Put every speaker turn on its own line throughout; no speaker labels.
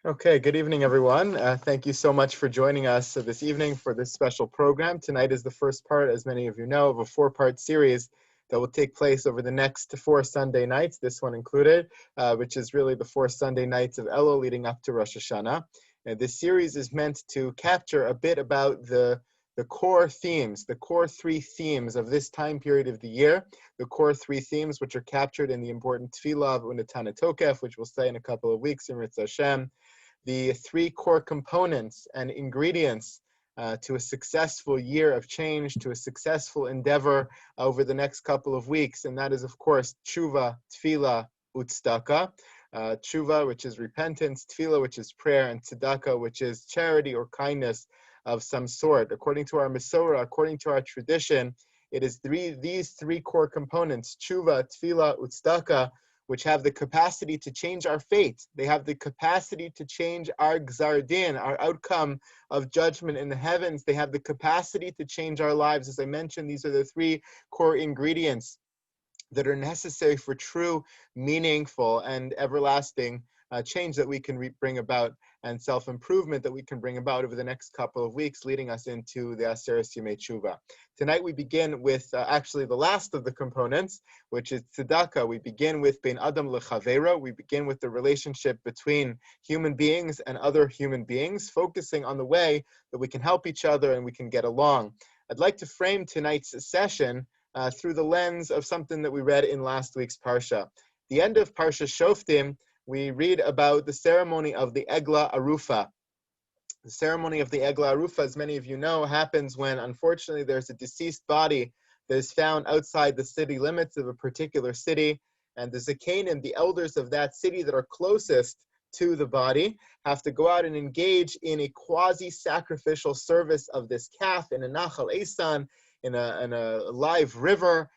Okay, good evening, everyone. Thank you so much for joining us this evening for this special program. Tonight is the first part, as many of you know, of a four-part series that will take place over the next 4 Sunday nights, this one included, which is really the 4 Sunday nights of Elul leading up to Rosh Hashanah. And this series is meant to capture a bit about the core themes, the core three themes of this time period of the year, the core three themes which are captured in the important Tefillah of Unatana Tokef, which we'll say in a couple of weeks in Ritz Hashem, the three core components and ingredients to a successful year of change, to a successful endeavor over the next couple of weeks. And that is, of course, tshuva, tefillah, utzdaka. Tshuva, which is repentance, tefillah, which is prayer, and tzedakah, which is charity or kindness of some sort. According to our Masorah, according to our tradition, it is these three core components, tshuva, tefillah, utzdaka, which have the capacity to change our fate. They have the capacity to change our gzar din, our outcome of judgment in the heavens. They have the capacity to change our lives. As I mentioned, these are the three core ingredients that are necessary for true, meaningful, and everlasting change that we can bring about, and self-improvement that we can bring about over the next couple of weeks, leading us into the Aseret Yemei Tshuva. Tonight we begin with actually the last of the components, which is tzedakah. We begin with bein adam lechavero. We begin with the relationship between human beings and other human beings, focusing on the way that we can help each other and we can get along. I'd like to frame tonight's session through the lens of something that we read in last week's Parsha. The end of Parsha Shoftim, we read about the ceremony of the Egla Arufa. The ceremony of the Egla Arufa, as many of you know, happens when, unfortunately, there's a deceased body that is found outside the city limits of a particular city, and the Zakanim, the elders of that city that are closest to the body, have to go out and engage in a quasi-sacrificial service of this calf in a Nachal Esan, in a live river,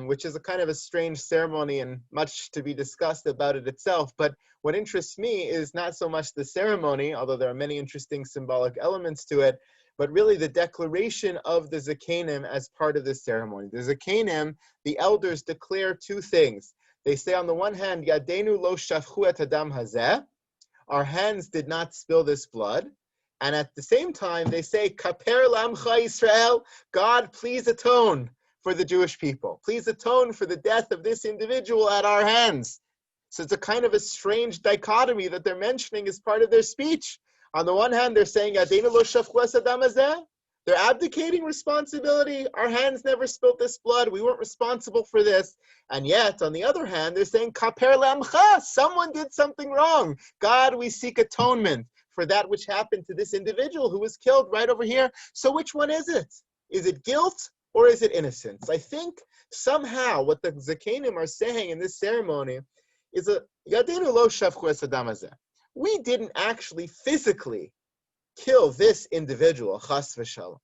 which is a kind of a strange ceremony and much to be discussed about it itself. But what interests me is not so much the ceremony, although there are many interesting symbolic elements to it, but really the declaration of the Zakanim as part of this ceremony. The Zakanim, the elders, declare two things. They say, on the one hand, Yadenu lo shafchu et adam hazeh, our hands did not spill this blood. And at the same time, they say, Kaper lamcha Yisrael, God, please atone for the Jewish people. Please atone for the death of this individual at our hands. So it's a kind of a strange dichotomy that they're mentioning as part of their speech. On the one hand, they're saying, Yadeinu lo shafchu es adam hazeh. They're abdicating responsibility. Our hands never spilled this blood. We weren't responsible for this. And yet, on the other hand, they're saying, Kaper lamcha, someone did something wrong. God, we seek atonement for that which happened to this individual who was killed right over here. So which one is it? Is it guilt or is it innocence? I think somehow what the Zakanim are saying in this ceremony is a Yadenu lo shafchu es adam hazeh. We didn't actually physically kill this individual, chas v'shalom.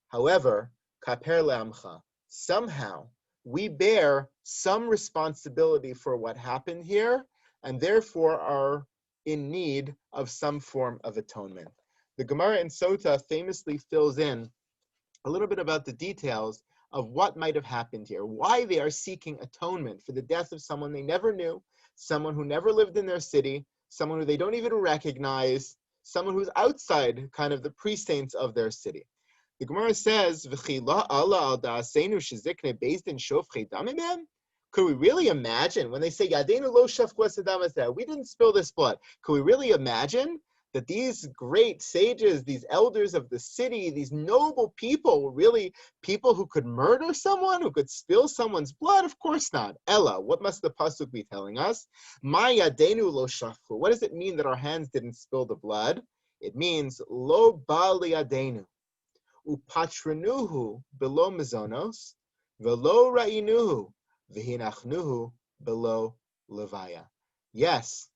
However, kaper le'amcha, somehow we bear some responsibility for what happened here, and therefore are in need of some form of atonement. The Gemara in Sota famously fills in a little bit about the details of what might have happened here, why they are seeking atonement for the death of someone they never knew, someone who never lived in their city, someone who they don't even recognize, someone who's outside kind of the precincts of their city. The Gemara says, could we really imagine, when they say, Yadenu lo shafchu es adam hazeh, we didn't spill this blood, could we really imagine that these great sages, these elders of the city, these noble people were really people who could murder someone, who could spill someone's blood? Of course not. Ella, what must the pasuk be telling us? Ma yadenu lo shafchu. What does it mean that our hands didn't spill the blood? It means lo ba liyadenu upatranuhu below mezonos velo ra'inuhu v'hinachnuhu below levaya. Yes,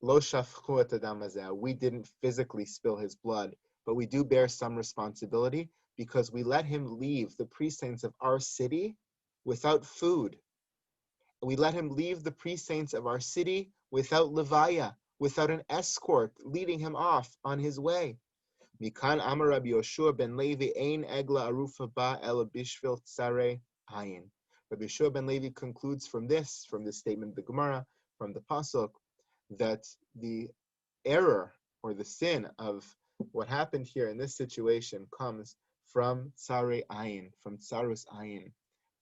lo shafchu et adam hazeh, we didn't physically spill his blood, but we do bear some responsibility because we let him leave the precincts of our city without food. We let him leave the precincts of our city without levaya, without an escort leading him off on his way. Mikan amar Rabbi Yoshua ben Levi ein egla arufa ba ela bishvil tsare ayin. Rabbi Yoshua ben Levi concludes from this statement of the Gemara, from the pasuk, that the error or the sin of what happened here in this situation comes from tsare ayin, from tsarus ayin,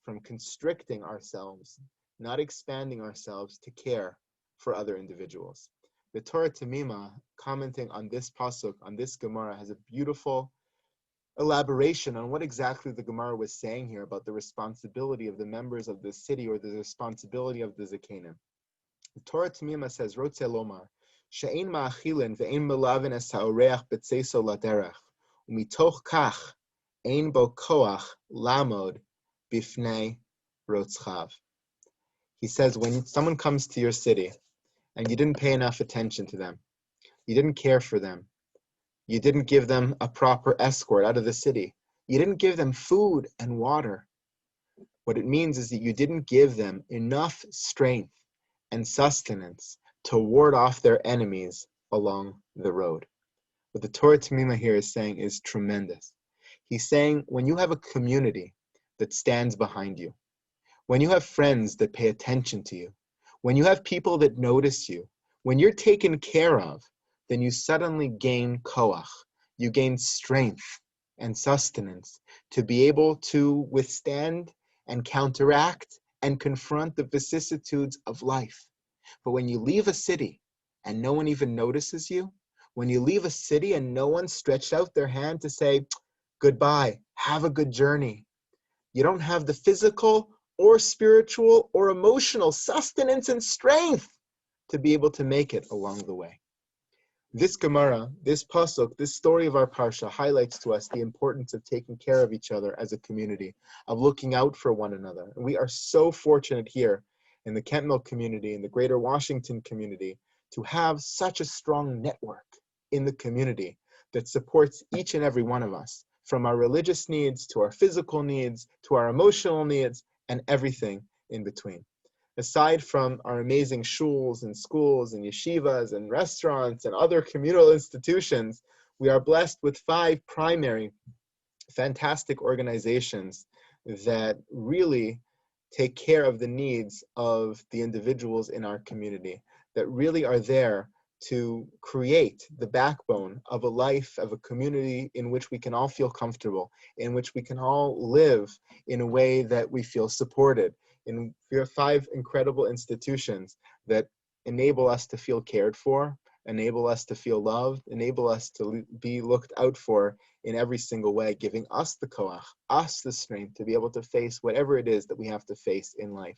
from constricting ourselves, not expanding ourselves to care for other individuals. The Torah Tamima, commenting on this pasuk, on this Gemara, has a beautiful elaboration on what exactly the Gemara was saying here about the responsibility of the members of the city or the responsibility of the Zakenim. The Torah Tamima says, Rotze Lomar, She'ein ma'achilin ve'ein melavin es ha'oreach betzeso laderech, u'mitoch kach ein bo koach lamod bifnei rotzchav. He says, when someone comes to your city and you didn't pay enough attention to them, you didn't care for them, you didn't give them a proper escort out of the city, you didn't give them food and water, what it means is that you didn't give them enough strength and sustenance to ward off their enemies along the road. What the Torah Tamima here is saying is tremendous. He's saying when you have a community that stands behind you, when you have friends that pay attention to you, when you have people that notice you, when you're taken care of, then you suddenly gain koach, you gain strength and sustenance to be able to withstand and counteract and confront the vicissitudes of life. But when you leave a city and no one even notices you, when you leave a city and no one stretched out their hand to say, goodbye, have a good journey, you don't have the physical or spiritual or emotional sustenance and strength to be able to make it along the way. This Gemara, this pasuk, this story of our parsha highlights to us the importance of taking care of each other as a community, of looking out for one another. And we are so fortunate here in the Kent Mill community, in the greater Washington community, to have such a strong network in the community that supports each and every one of us, from our religious needs to our physical needs to our emotional needs and everything in between. Aside from our amazing shuls and schools and yeshivas and restaurants and other communal institutions, we are blessed with 5 primary fantastic organizations that really take care of the needs of the individuals in our community, that really are there to create the backbone of a life, of a community in which we can all feel comfortable, in which we can all live in a way that we feel supported. And we have 5 incredible institutions that enable us to feel cared for, enable us to feel loved, enable us to be looked out for in every single way, giving us the koach, us the strength to be able to face whatever it is that we have to face in life.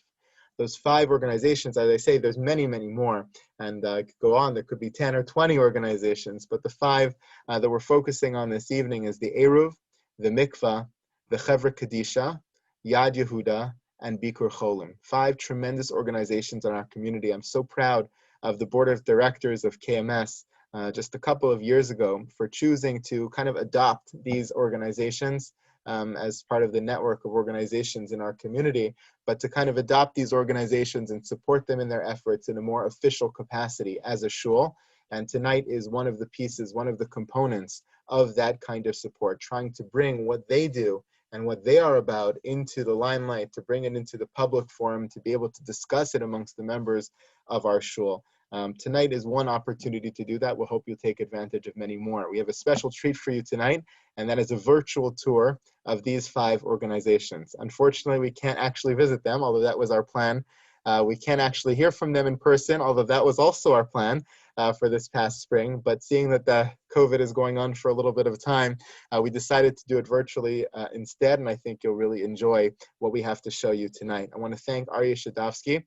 Those 5 organizations, as I say, there's many, many more, and I could go on. There could be 10 or 20 organizations, but the 5 that we're focusing on this evening is the Eruv, the Mikvah, the Chevra Kadisha, Yad Yehuda, and Bikur Cholim. 5 tremendous organizations in our community. I'm so proud of the board of directors of KMS just a couple of years ago for choosing to kind of adopt these organizations as part of the network of organizations in our community, but to kind of adopt these organizations and support them in their efforts in a more official capacity as a shul. And tonight is one of the pieces, one of the components of that kind of support, trying to bring what they do and what they are about into the limelight, to bring it into the public forum, to be able to discuss it amongst the members of our shul. Tonight is one opportunity to do that. We'll hope you'll take advantage of many more. We have a special treat for you tonight, and that is a virtual tour of these 5 organizations. Unfortunately, we can't actually visit them, although that was our plan. We can't actually hear from them in person, although that was also our plan for this past spring. But seeing that the COVID is going on for a little bit of time, we decided to do it virtually instead, and I think you'll really enjoy what we have to show you tonight. I want to thank Aryeh Shadovsky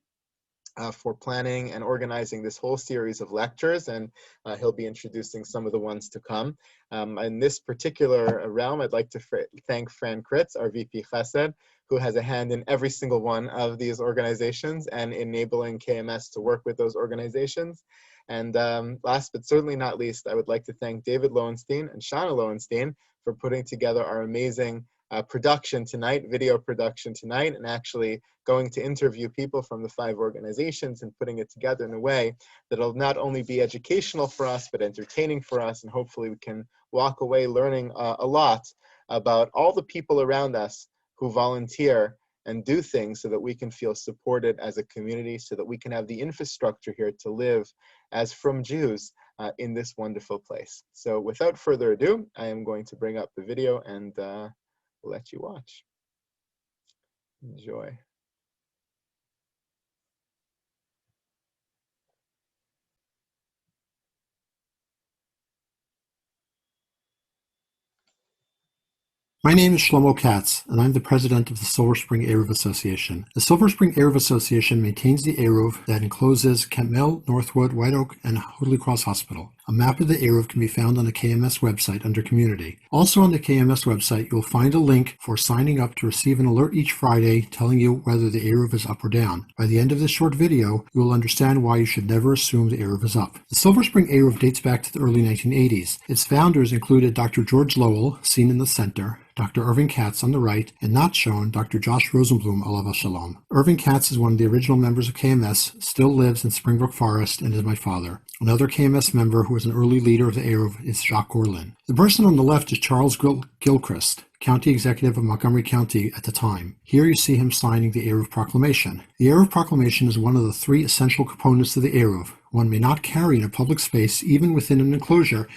for planning and organizing this whole series of lectures, and he'll be introducing some of the ones to come. In this particular realm, I'd like to thank Fran Kritz, our VP Chesed, who has a hand in every single one of these organizations and enabling KMS to work with those organizations. And last but certainly not least, I would like to thank David Lowenstein and Shana Lowenstein for putting together our amazing production tonight, video production tonight, and actually going to interview people from the 5 organizations and putting it together in a way that'll not only be educational for us, but entertaining for us, and hopefully we can walk away learning a lot about all the people around us who volunteer and do things so that we can feel supported as a community, so that we can have the infrastructure here to live as from Jews in this wonderful place. So without further ado, I am going to bring up the video and let you watch. Enjoy.
My name is Shlomo Katz, and I'm the president of the Silver Spring Eruv Association. The Silver Spring Eruv Association maintains the Eruv that encloses Kent Mill, Northwood, White Oak, and Hoodley Cross Hospital. A map of the Eruv can be found on the KMS website under Community. Also on the KMS website, you'll find a link for signing up to receive an alert each Friday telling you whether the Eruv is up or down. By the end of this short video, you will understand why you should never assume the Eruv is up. The Silver Spring Eruv dates back to the early 1980s. Its founders included Dr. George Lowell, seen in the center, Dr. Irving Katz on the right, and not shown, Dr. Josh Rosenblum, alav shalom. Irving Katz is one of the original members of KMS, still lives in Springbrook Forest, and is my father. Another KMS member who was an early leader of the Eruv is Jacques Gorlin. The person on the left is Charles Gilchrist, county executive of Montgomery County at the time. Here you see him signing the Eruv Proclamation. The Eruv Proclamation is one of the three essential components of the Eruv. One may not carry in a public space, even within an enclosure,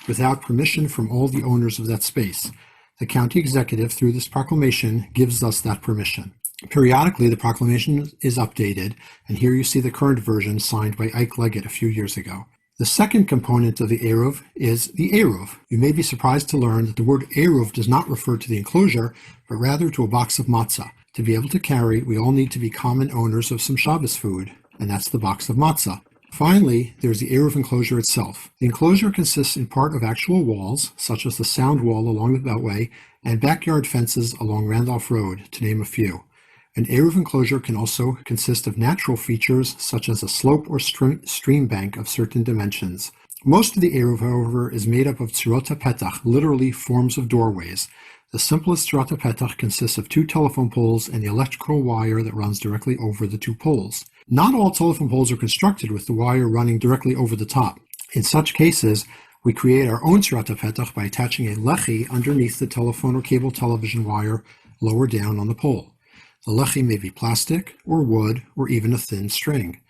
without permission from all the owners of that space. The county executive, through this proclamation, gives us that permission. Periodically, the proclamation is updated, and here you see the current version signed by Ike Leggett a few years ago. The second component of the Eruv is the Eruv. You may be surprised to learn that the word Eruv does not refer to the enclosure, but rather to a box of matzah. To be able to carry, we all need to be common owners of some Shabbos food, and that's the box of matzah. Finally, there's the Eruv enclosure itself. The enclosure consists in part of actual walls, such as the sound wall along the Beltway, and backyard fences along Randolph Road, to name a few. An Eruv enclosure can also consist of natural features, such as a slope or stream bank of certain dimensions. Most of the Eruv, however, is made up of tzurot petach, literally forms of doorways. The simplest tzurot petach consists of two telephone poles and the electrical wire that runs directly over the two poles. Not all telephone poles are constructed with the wire running directly over the top. In such cases, we create our own tzurot petach by attaching a lechi underneath the telephone or cable television wire lower down on the pole. The lechi may be plastic, or wood, or even a thin string.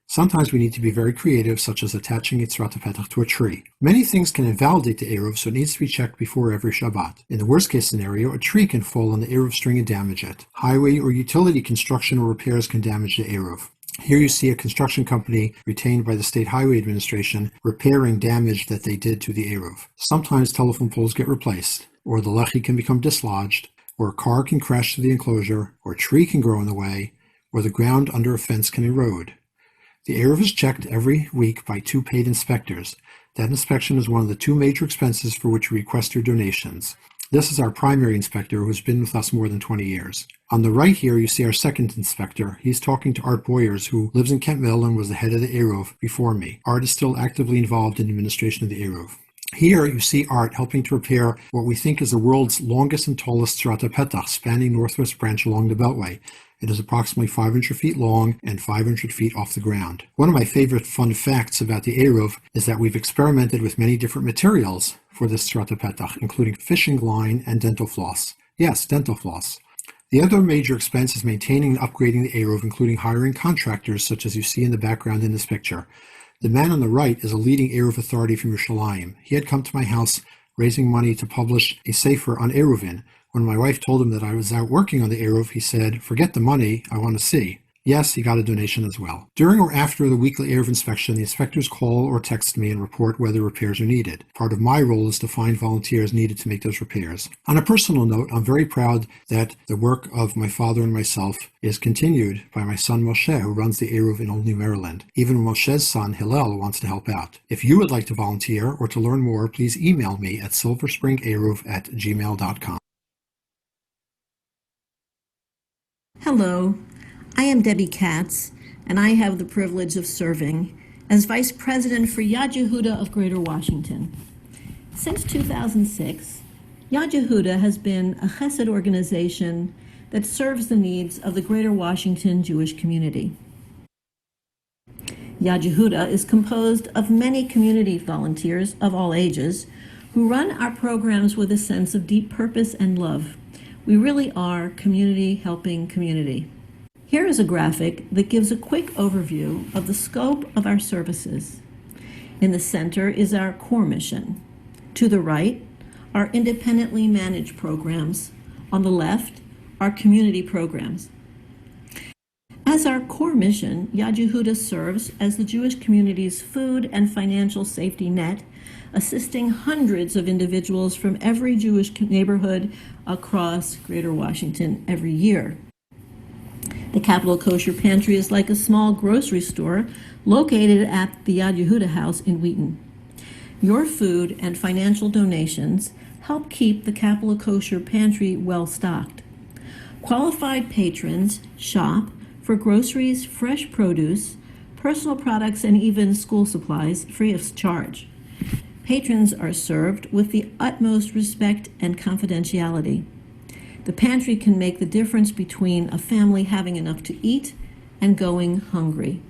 Sometimes we need to be very creative, such as attaching a tzurot petach to a tree. Many things can invalidate the Eruv, so it needs to be checked before every Shabbat. In the worst-case scenario, a tree can fall on the Eruv string and damage it. Highway or utility construction or repairs can damage the Eruv. Here you see a construction company retained by the State Highway Administration repairing damage that they did to the Eruv. Sometimes telephone poles get replaced, or the lechi can become dislodged, or a car can crash through the enclosure, or a tree can grow in the way, or the ground under a fence can erode. The Eruv is checked every week by two paid inspectors. That inspection is one of the two major expenses for which we request your donations. This is our primary inspector, who has been with us more than 20 years. On the right here, you see our second inspector. He's talking to Art Boyers, who lives in Kent Mill and was the head of the Eruv before me. Art is still actively involved in the administration of the Eruv. Here you see Art helping to repair what we think is the world's longest and tallest tzurot petach, spanning Northwest Branch along the Beltway. It is approximately 500 feet long and 500 feet off the ground. One of my favorite fun facts about the Eruv is that we've experimented with many different materials for this tzurot petach, including fishing line and dental floss. Yes, dental floss. The other major expense is maintaining and upgrading the Eruv, including hiring contractors, such as you see in the background in this picture. The man on the right is a leading Eruv authority from Yerushalayim. He had come to my house raising money to publish a sefer on Eruvin. When my wife told him that I was out working on the Eruv, he said, "Forget the money, I want to see." Yes, he got a donation as well. During or after the weekly Eruv inspection, the inspectors call or text me and report whether repairs are needed. Part of my role is to find volunteers needed to make those repairs. On a personal note, I'm very proud that the work of my father and myself is continued by my son Moshe, who runs the Eruv in Olney, Maryland. Even Moshe's son Hillel wants to help out. If you would like to volunteer or to learn more, please email me at silverspringeruv@gmail.com.
Hello, I am Debbie Katz, and I have the privilege of serving as Vice President for Yad Yehuda of Greater Washington. Since 2006, Yad Yehuda has been a Chesed organization that serves the needs of the Greater Washington Jewish community. Yad Yehuda is composed of many community volunteers of all ages who run our programs with a sense of deep purpose and love. We really are community helping community. Here is a graphic that gives a quick overview of the scope of our services. In the center is our core mission. To the right, our independently managed programs. On the left, our community programs. As our core mission, Yad Yehuda serves as the Jewish community's food and financial safety net, assisting hundreds of individuals from every Jewish neighborhood across Greater Washington every year. The Capital Kosher Pantry is like a small grocery store located at the Yad Yehuda House in Wheaton. Your food and financial donations help keep the Capital Kosher Pantry well-stocked. Qualified patrons shop for groceries, fresh produce, personal products, and even school supplies free of charge. Patrons are served with the utmost respect and confidentiality. The pantry can make the difference between a family having enough to eat and going hungry.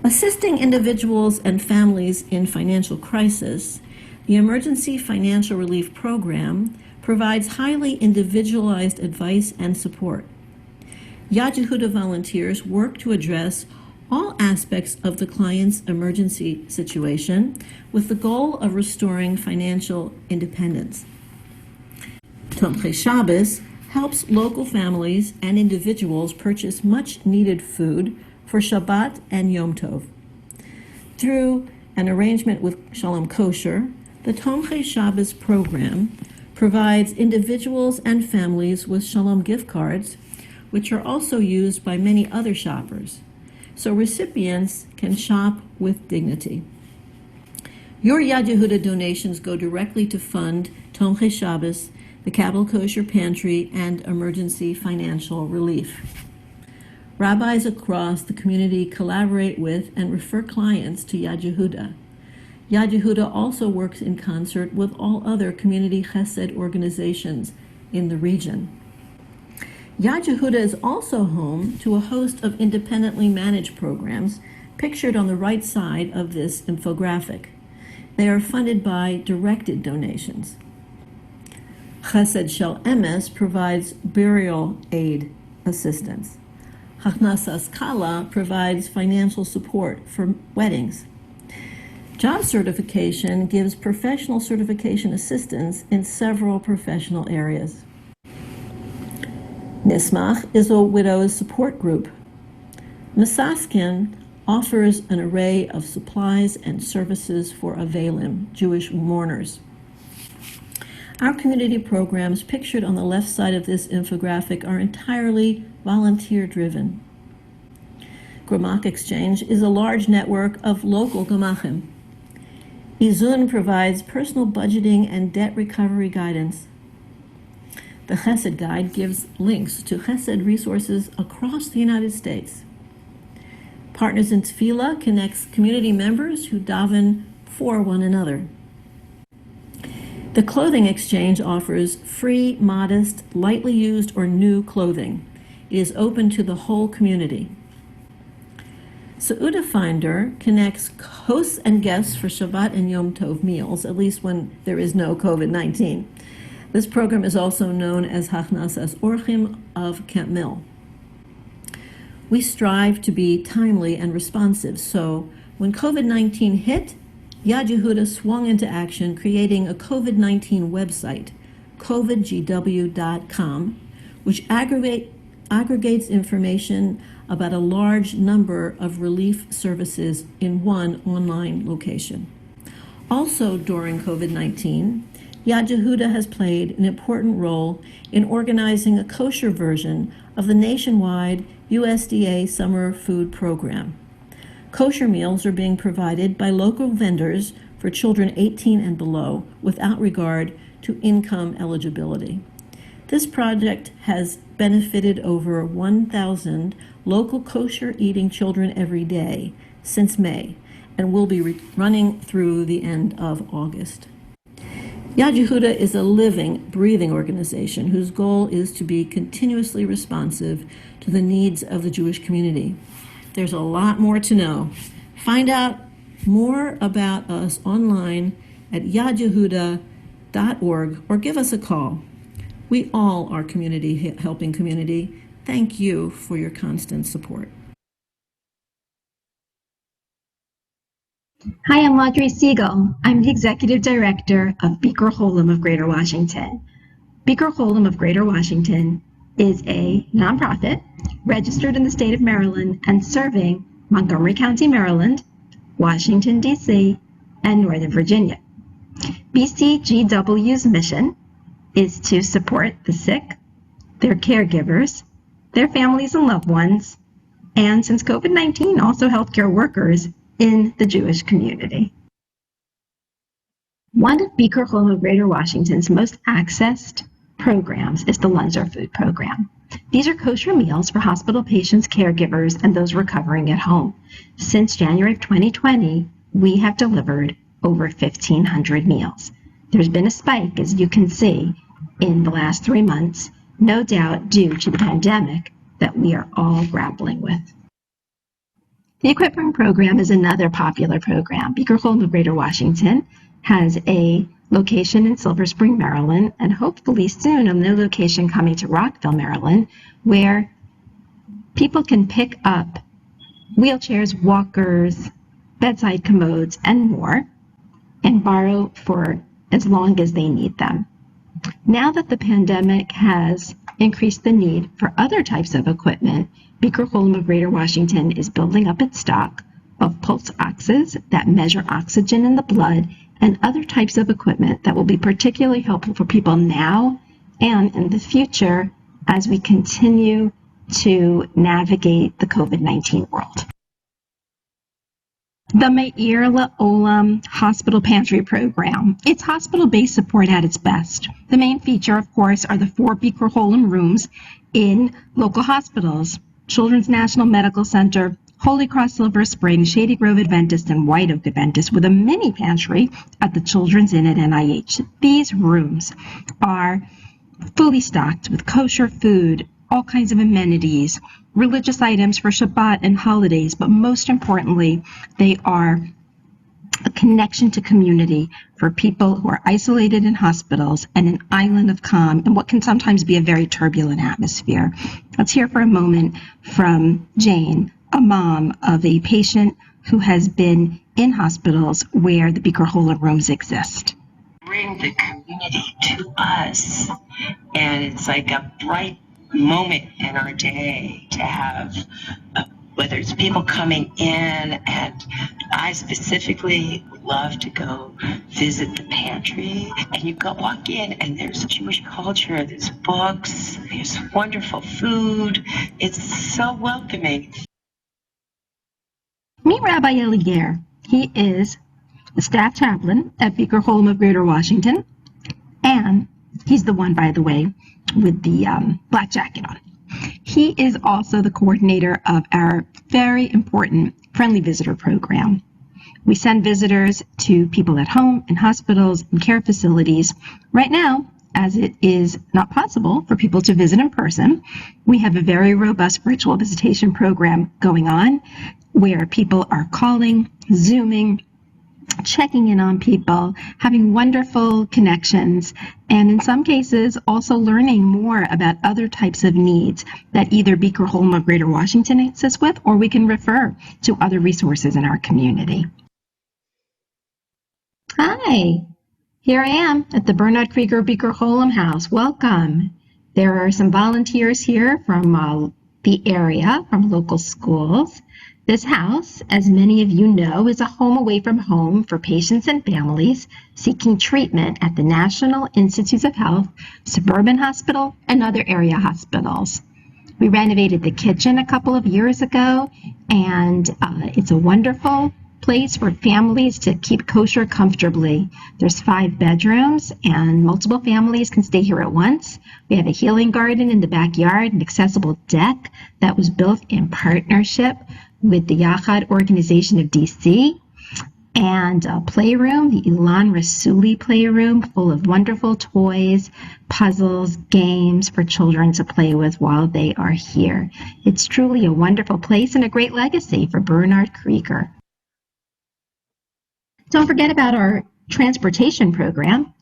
Assisting individuals and families in financial crisis, the Emergency Financial Relief Program provides highly individualized advice and support. Yad Yehuda volunteers work to address all aspects of the client's emergency situation with the goal of restoring financial independence. Tomchei Shabbos helps local families and individuals purchase much-needed food for Shabbat and Yom Tov. Through an arrangement with Shalom Kosher, the Tomchei Shabbos program provides individuals and families with Shalom gift cards, which are also used by many other shoppers, so recipients can shop with dignity. Your Yad Yehuda donations go directly to fund Tomchei Shabbos, the Capital Kosher Pantry, and emergency financial relief. Rabbis across the community collaborate with and refer clients to Yad Yehuda. Yad Yehuda also works in concert with all other community Chesed organizations in the region. Yad Yehuda is also home to a host of independently managed programs pictured on the right side of this infographic. They are funded by directed donations. Chesed Shel Emes provides burial aid assistance. Hachnasas Kala provides financial support for weddings. Job certification gives professional certification assistance in several professional areas. Nismach is a widow's support group. Misaskin offers an array of supplies and services for Avelim, Jewish mourners. Our community programs pictured on the left side of this infographic are entirely volunteer-driven. Gemach Exchange is a large network of local gemachim. Izun provides personal budgeting and debt recovery guidance. The Chesed Guide gives links to Chesed resources across the United States. Partners in Tefillah connects community members who daven for one another. The Clothing Exchange offers free, modest, lightly used, or new clothing. It is open to the whole community. Seuda Finder connects hosts and guests for Shabbat and Yom Tov meals, at least when there is no COVID-19. This program is also known as Hachnasas Orchim of Camp Mill. We strive to be timely and responsive, so when COVID-19 hit, Yad Yehuda swung into action, creating a COVID-19 website, covidgw.com, which aggregates information about a large number of relief services in one online location. Also during COVID-19, Yad Yehuda has played an important role in organizing a kosher version of the nationwide USDA Summer Food Program. Kosher meals are being provided by local vendors for children 18 and below without regard to income eligibility. This project has benefited over 1,000 local kosher eating children every day since May and will be running through the end of August. Yad Yehuda is a living, breathing organization whose goal is to be continuously responsive to the needs of the Jewish community. There's a lot more to know. Find out more about us online at yadyehuda.org or give us a call. We all are community helping community. Thank you for your constant support.
Hi, I'm Audrey Siegel. I'm the Executive Director of Beaker Holem of Greater Washington. Beaker Holem of Greater Washington is a nonprofit registered in the state of Maryland and serving Montgomery County, Maryland, Washington, D.C., and Northern Virginia. BCGW's mission is to support the sick, their caregivers, their families and loved ones, and since COVID-19, also healthcare workers in the Jewish community. One of Beaker Holem of Greater Washington's most accessed programs is the Lunzer Food Program. These are kosher meals for hospital patients, caregivers, and those recovering at home. Since January of 2020, we have delivered over 1,500 meals. There's been a spike, as you can see, in the last 3 months, no doubt due to the pandemic that we are all grappling with. The Equip Room program is another popular program. Beaker Holem of Greater Washington has a location in Silver Spring, Maryland, and hopefully soon a new location coming to Rockville, Maryland, where people can pick up wheelchairs, walkers, bedside commodes, and more, and borrow for as long as they need them. Now that the pandemic has increased the need for other types of equipment, Beaker Holem of Greater Washington is building up its stock of pulse oxes that measure oxygen in the blood and other types of equipment that will be particularly helpful for people now and in the future as we continue to navigate the COVID-19 world. The Meir LaOlam Hospital Pantry Program. It's hospital-based support at its best. The main feature, of course, are the 4 Beaker Holem rooms in local hospitals: Children's National Medical Center, Holy Cross Silver Spring, Shady Grove Adventist, and White Oak Adventist, with a mini pantry at the Children's Inn at NIH. These rooms are fully stocked with kosher food, all kinds of amenities, religious items for Shabbat and holidays, but most importantly, they are a connection to community for people who are isolated in hospitals and an island of calm in what can sometimes be a very turbulent atmosphere. Let's hear for a moment from Jane, a mom of a patient who has been in hospitals where the Beaker Holem rooms exist.
Bring the community to us, and it's like a bright moment in our day to have whether it's people coming in, and I specifically would love to go visit the pantry, and you go walk in and there's Jewish culture, there's books, there's wonderful food. It's so welcoming.
Meet Rabbi Eliger. He is the staff chaplain at Beaker Holem of Greater Washington, and he's the one, by the way, with the black jacket on. He is also the coordinator of our very important Friendly Visitor Program. We send visitors to people at home, in hospitals, and care facilities. Right now, as it is not possible for people to visit in person, we have a very robust virtual visitation program going on where people are calling, Zooming, checking in on people, having wonderful connections, and in some cases also learning more about other types of needs that either Beaker Holem of Greater Washington assists with, or we can refer to other resources in our community. Hi, here I am at the Bernard Krieger Beaker Holem House. Welcome. There are some volunteers here from the area, from local schools. This house, as many of you know, is a home away from home for patients and families seeking treatment at the National Institutes of Health, Suburban Hospital, and other area hospitals. We renovated the kitchen a couple of years ago, and it's a wonderful place for families to keep kosher comfortably. There's 5 bedrooms, and multiple families can stay here at once. We have a healing garden in the backyard, an accessible deck that was built in partnership with the Yachad organization of DC, and a playroom, the Ilan Rasuli playroom, full of wonderful toys, puzzles, games for children to play with while they are here. It's truly a wonderful place and a great legacy for Bernard Krieger. Don't forget about our transportation program.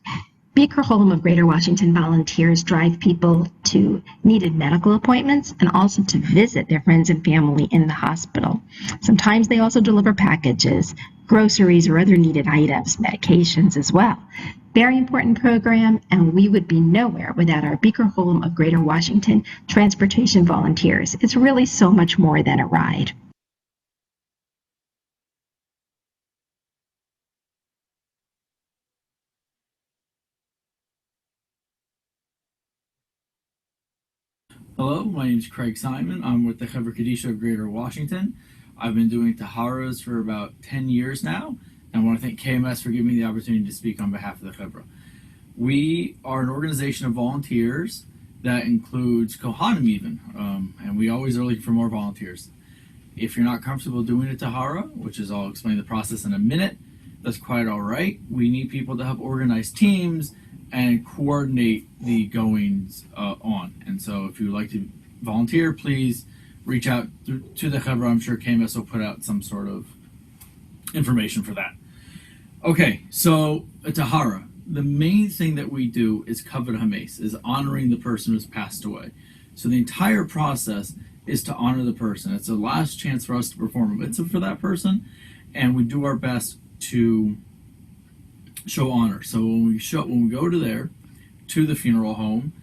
Beaker Holm of Greater Washington volunteers drive people to needed medical appointments and also to visit their friends and family in the hospital. Sometimes they also deliver packages, groceries, or other needed items, medications as well. Very important program, and we would be nowhere without our Beaker Holm of Greater Washington transportation volunteers. It's really so much more than a ride.
Hello, my name is Craig Simon. I'm with the Chevra Kadisha of Greater Washington. I've been doing Taharas for about 10 years now, and I want to thank KMS for giving me the opportunity to speak on behalf of the Chevra. We are an organization of volunteers that includes Kohanim even, and we always are looking for more volunteers. If you're not comfortable doing a Tahara, which is I'll explain the process in a minute, that's quite all right. We need people to help organize teams and coordinate the goings on. And so if you would like to volunteer, please reach out to the Chevra. I'm sure KMS will put out some sort of information for that. Okay, so a Tahara. The main thing that we do is Kavod HaMeis, is honoring the person who's passed away. So the entire process is to honor the person. It's a last chance for us to perform a mitzvah for that person, and we do our best to show honor. So when we go to the funeral home,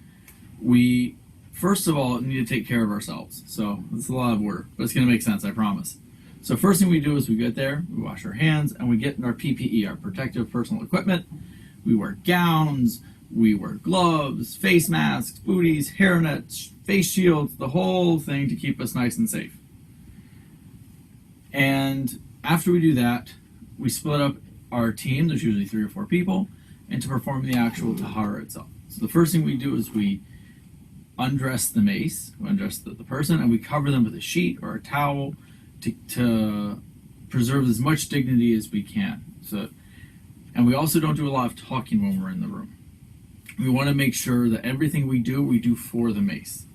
we first of all need to take care of ourselves. So it's a lot of work, but it's going to make sense, I promise. So first thing we do is we get there, we wash our hands, and we get in our PPE, our protective personal equipment. We wear gowns, we wear gloves, face masks, booties, hairnets, face shields, the whole thing to keep us nice and safe. And after we do that, we split up our team, there's usually 3 or 4 people, and to perform the actual Tahara itself. So the first thing we do is we undress the mace, we undress the person, and we cover them with a sheet or a towel to preserve as much dignity as we can. And we also don't do a lot of talking when we're in the room. We want to make sure that everything we do for the mace.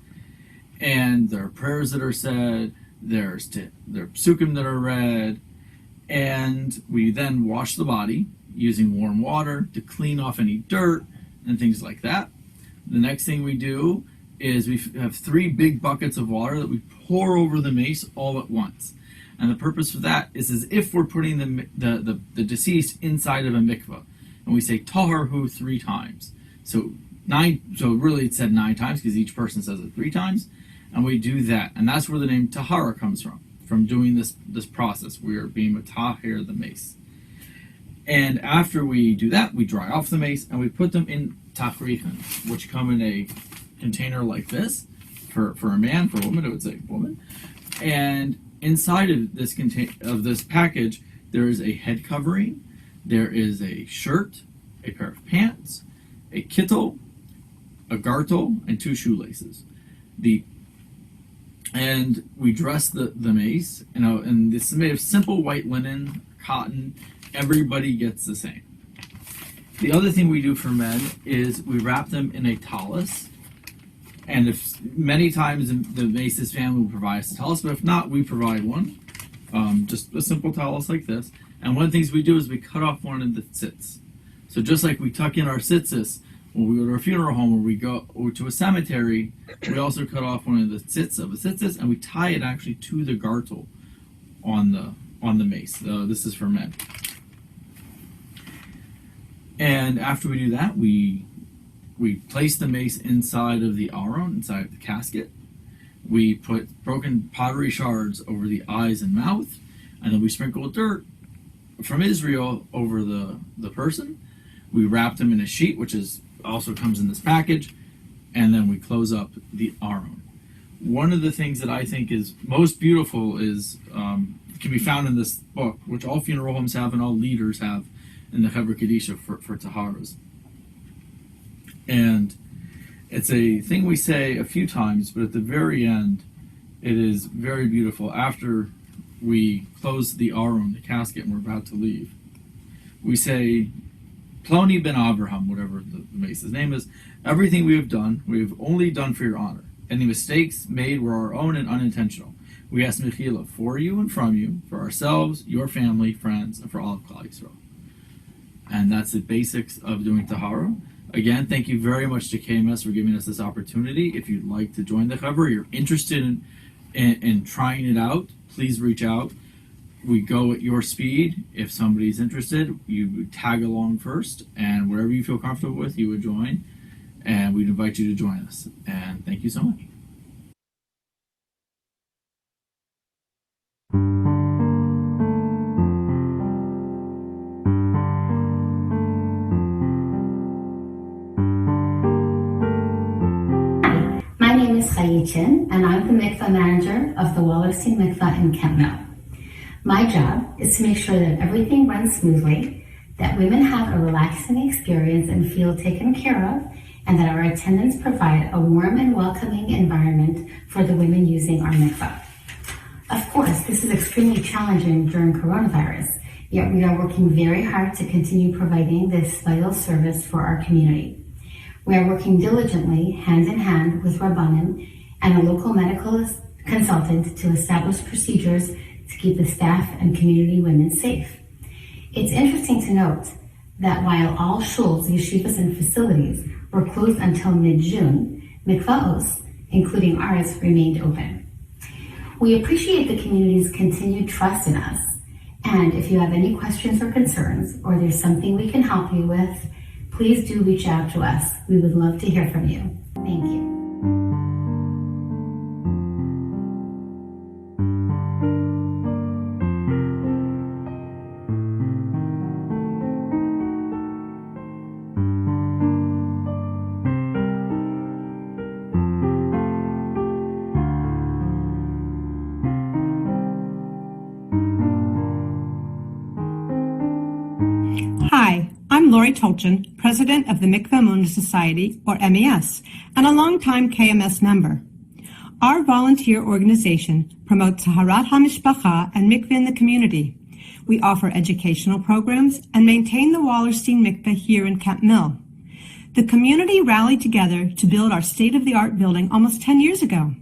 And there are prayers that are said, there are psukim that are read, and we then wash the body using warm water to clean off any dirt and things like that. The next thing we do is we have 3 big buckets of water that we pour over the mace all at once. And the purpose of that is as if we're putting the deceased inside of a mikvah. And we say tahar hu 3 times. So really it said 9 times because each person says it 3 times. And we do that. And that's where the name tahara comes from doing this process. We are being matahir the mace. And after we do that, we dry off the mace and we put them in tafrichen, which come in a container like this. For a man, for a woman, it would say woman. And inside of this package, there is a head covering, there is a shirt, a pair of pants, a kittel, a gartel, and 2 shoelaces. And we dress the mace, and this is made of simple white linen, cotton. Everybody gets the same. The other thing we do for men is we wrap them in a tallis. And if many times the mace's family will provide us a tallis, but if not, we provide one. Just a simple tallis like this. And one of the things we do is we cut off one of the tzitz. So just like we tuck in our tzitzis when we go to a funeral home or we go to a cemetery, we also cut off one of the tzitz of a tzitzis and we tie it actually to the gartel on the mace. This is for men. And after we do that, we place the mace inside of the aron, inside of the casket. We put broken pottery shards over the eyes and mouth, and then we sprinkle dirt from Israel over the person. We wrap them in a sheet, which also comes in this package, and then we close up the aron. One of the things that I think is most beautiful is can be found in this book, which all funeral homes have and all leaders have in the Chevra Kadisha for Taharas. And it's a thing we say a few times, but at the very end, it is very beautiful. After we close the aron, the casket, and we're about to leave, we say, Ploni ben Abraham, whatever the mace's name is, everything we have done, we have only done for your honor. Any mistakes made were our own and unintentional. We ask Mechila for you and from you, for ourselves, your family, friends, and for all of Klal Yisrael. And that's the basics of doing Tahara. Again, thank you very much to KMS for giving us this opportunity. If you'd like to join the cover, you're interested in trying it out, please reach out. We go at your speed. If somebody's interested, you tag along first, and wherever you feel comfortable with, you would join, and we'd invite you to join us. And thank you so much.
My name is Sayi Chin, and I'm the mikvah manager of the Wallerstein Mikvah in Kent Mill. My job is to make sure that everything runs smoothly, that women have a relaxing experience and feel taken care of, and that our attendants provide a warm and welcoming environment for the women using our mikvah. Of course, this is extremely challenging during coronavirus, yet we are working very hard to continue providing this vital service for our community. We are working diligently, hand in hand with Rabbanim and a local medical consultant to establish procedures to keep the staff and community women safe. It's interesting to note that while all shuls, yeshivas, and facilities were closed until mid-June, mikvahos, including ours, remained open. We appreciate the community's continued trust in us, and if you have any questions or concerns, or there's something we can help you with, please do reach out to us. We would love to hear from you. Thank you.
Hi, I'm Lori Tolchin, president of the Mikveh Emunah Society, or MES, and a longtime KMS member. Our volunteer organization promotes Taharat HaMishpacha and mikveh in the community. We offer educational programs and maintain the Wallerstein Mikveh here in Kent Mill. The community rallied together to build our state-of-the-art building almost 10 years ago.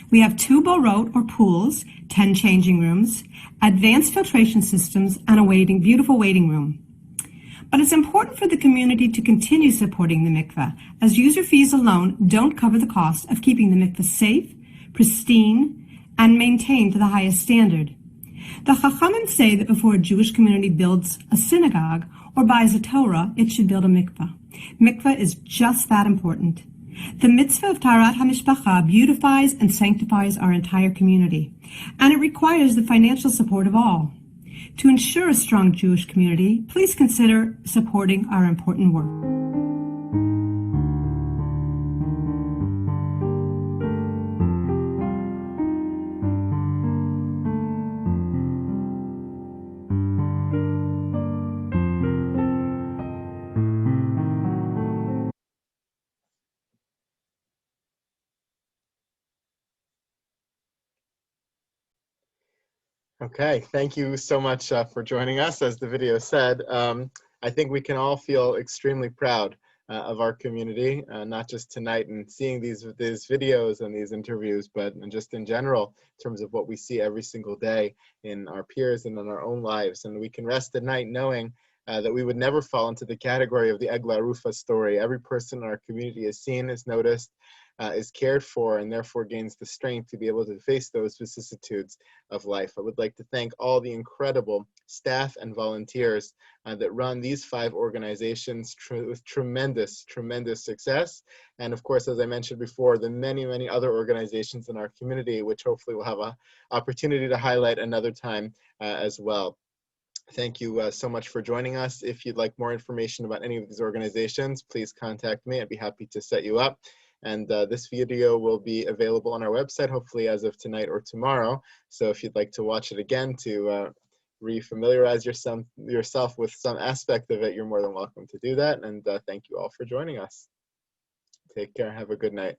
We have 2 borot, or pools, 10 changing rooms, advanced filtration systems, and a beautiful waiting room. But it's important for the community to continue supporting the mikveh, as user fees alone don't cover the cost of keeping the mikveh safe, pristine, and maintained to the highest standard. The Chachamim say that before a Jewish community builds a synagogue or buys a Torah, it should build a mikveh. Mikveh is just that important. The mitzvah of Taharat HaMishpacha beautifies and sanctifies our entire community, and it requires the financial support of all. To ensure a strong Jewish community, please consider supporting our important work.
Okay, thank you so much for joining us. As the video said, I think we can all feel extremely proud of our community, not just tonight and seeing these videos and these interviews, but just in general, in terms of what we see every single day in our peers and in our own lives. And we can rest at night knowing that we would never fall into the category of the Egla Rufa story. Every person in our community is seen, is noticed, is cared for, and therefore gains the strength to be able to face those vicissitudes of life. I would like to thank all the incredible staff and volunteers that run these 5 organizations with tremendous success. And of course, as I mentioned before, the many, many other organizations in our community, which hopefully we'll have an opportunity to highlight another time as well. Thank you so much for joining us. If you'd like more information about any of these organizations, please contact me. I'd be happy to set you up. And this video will be available on our website, hopefully as of tonight or tomorrow. So if you'd like to watch it again to re-familiarize yourself with some aspect of it, you're more than welcome to do that. And thank you all for joining us. Take care. Have a good night.